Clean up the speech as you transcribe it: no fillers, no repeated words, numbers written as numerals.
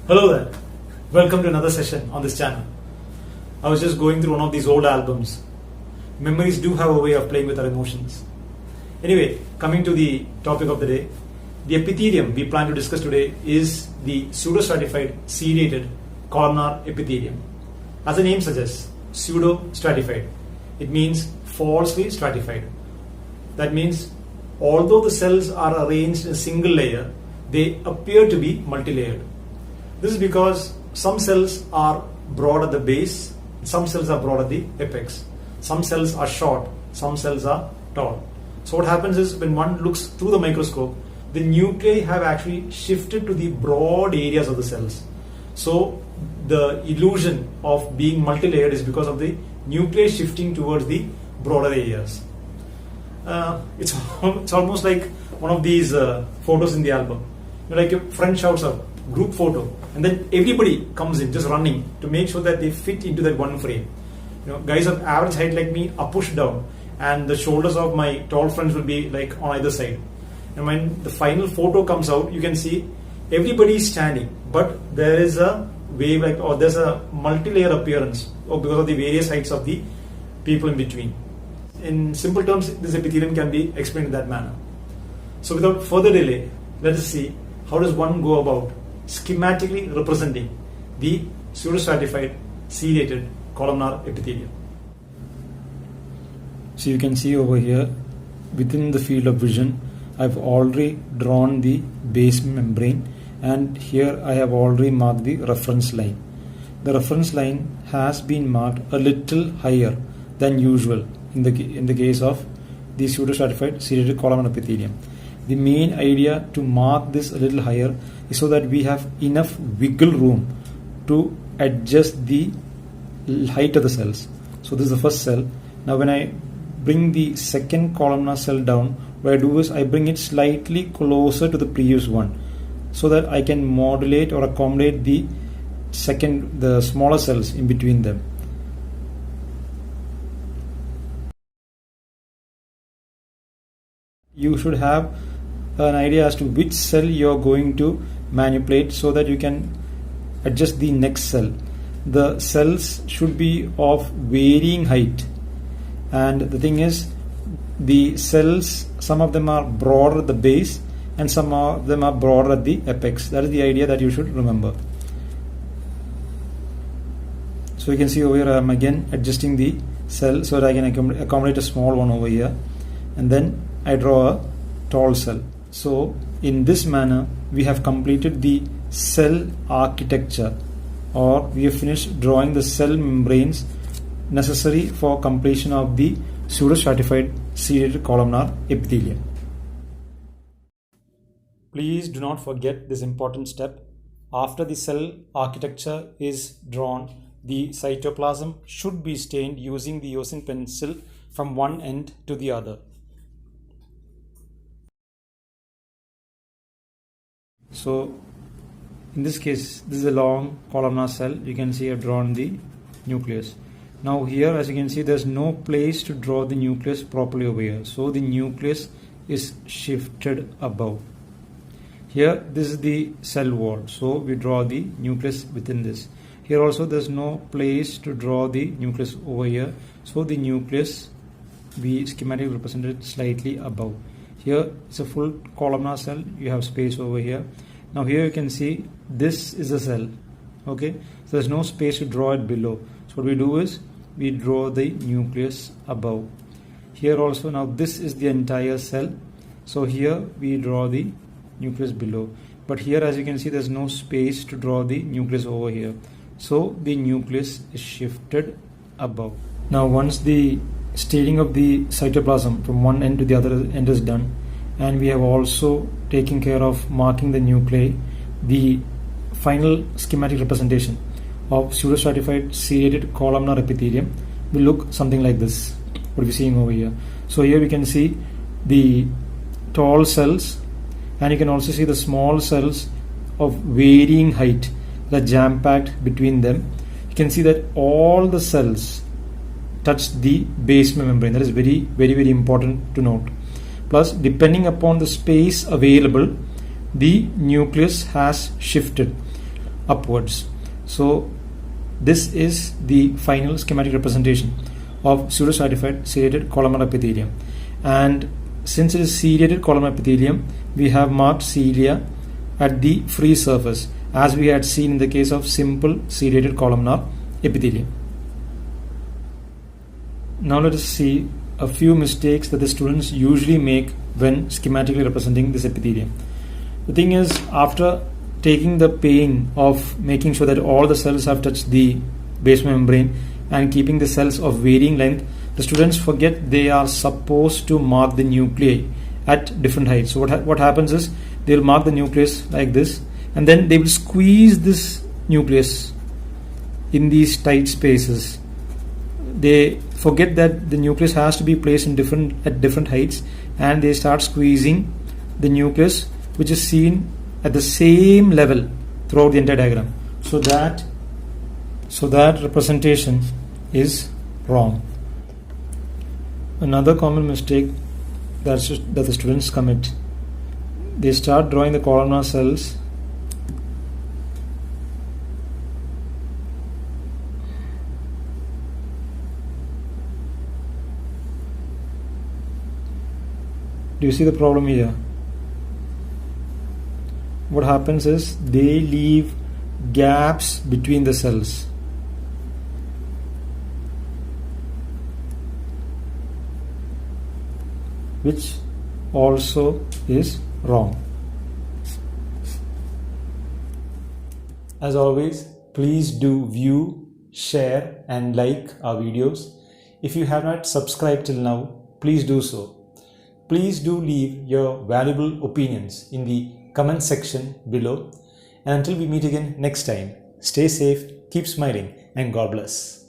Hello there. Welcome to another session on this channel. I was just going through one of these old albums. Memories do have a way of playing with our emotions. Anyway, coming to the topic of the day, the epithelium we plan to discuss today is the pseudostratified sedated columnar epithelium. As the name suggests, pseudo-stratified. It means falsely stratified. That means although the cells are arranged in a single layer, they appear to be multi-layered. This is because some cells are broad at the base, some cells are broad at the apex. Some cells are short, some cells are tall. So what happens is when one looks through the microscope, the nuclei have actually shifted to the broad areas of the cells. So the illusion of being multi-layered is because of the nuclei shifting towards the broader areas. It's almost like one of these photos in the album. Like a friend shouts out, group photo, and then everybody comes in just running to make sure that they fit into that one frame. Guys of average height like me are pushed down, and the shoulders of my tall friends will be like on either side. And when the final photo comes out, you can see everybody is standing, but there is a wave or there's a multi-layer appearance because of the various heights of the people in between. In simple terms, this epithelium can be explained in that manner. So without further delay, let us see how does one go about schematically representing the pseudostratified sedated columnar epithelium. So you can see over here within the field of vision, I've already drawn the base membrane, and here I have already marked the reference line. The reference line has been marked a little higher than usual in the case of the pseudostratified sedated columnar epithelium. The main idea to mark this a little higher is so that we have enough wiggle room to adjust the height of the cells. So this is the first cell. Now when I bring the second columnar cell down, what I do is I bring it slightly closer to the previous one so that I can modulate or accommodate the smaller cells in between them. You should have an idea as to which cell you are going to manipulate so that you can adjust the next cell. The cells should be of varying height, and the thing is, the cells, some of them are broader at the base and some of them are broader at the apex. That is the idea that you should remember. So you can see over here I am again adjusting the cell so that I can accommodate a small one over here, and then I draw a tall cell. So in this manner we have completed the cell architecture, or we have finished drawing the cell membranes necessary for completion of the pseudostratified sedated columnar epithelium. Please do not forget this important step. After the cell architecture is drawn, the cytoplasm should be stained using the eosin pencil from one end to the other. So in this case, this is a long columnar cell. You can see I've drawn the nucleus. Now here, as you can see, there's no place to draw the nucleus properly over here. So the nucleus is shifted above. Here, this is the cell wall. So we draw the nucleus within this. Here also there's no place to draw the nucleus over here. So the nucleus, we schematically represented slightly above. Here it's a full columnar cell. You have space over here. Now here you can see this is a cell. Okay, so there's no space to draw it below. So what we do is we draw the nucleus above. Here also, now this is the entire cell. So here we draw the nucleus below. But here, as you can see, there's no space to draw the nucleus over here. So the nucleus is shifted above. Now once the staining of the cytoplasm from one end to the other end is done, and we have also taken care of marking the nuclei, the final schematic representation of pseudostratified sedated columnar epithelium will look something like this, what we're seeing over here. So here we can see the tall cells, and you can also see the small cells of varying height that are jam-packed between them. You can see that all the cells touch the basement membrane. That is very, very, very important to note. Plus, depending upon the space available, the nucleus has shifted. upwards. So this is the final schematic representation of pseudo-stratified ciliated columnar epithelium. And since it is ciliated columnar epithelium, we have marked cilia at the free surface, as we had seen in the case of simple ciliated columnar epithelium. Now let us see a few mistakes that the students usually make when schematically representing this epithelium. The thing is, after taking the pain of making sure that all the cells have touched the basement membrane and keeping the cells of varying length, the students forget they are supposed to mark the nuclei at different heights. So what happens is, they will mark the nucleus like this, and then they will squeeze this nucleus in these tight spaces. They forget that the nucleus has to be placed at different heights, and they start squeezing the nucleus, which is seen at the same level throughout the entire diagram. So that representation is wrong. Another common mistake that the students commit, they start drawing the columnar cells Do you see the problem here? What happens is, they leave gaps between the cells. Which also is wrong. As always, please do view, share and like our videos. If you have not subscribed till now, please do so. Please do leave your valuable opinions in the comment section below. And until we meet again next time, stay safe, keep smiling, and God bless.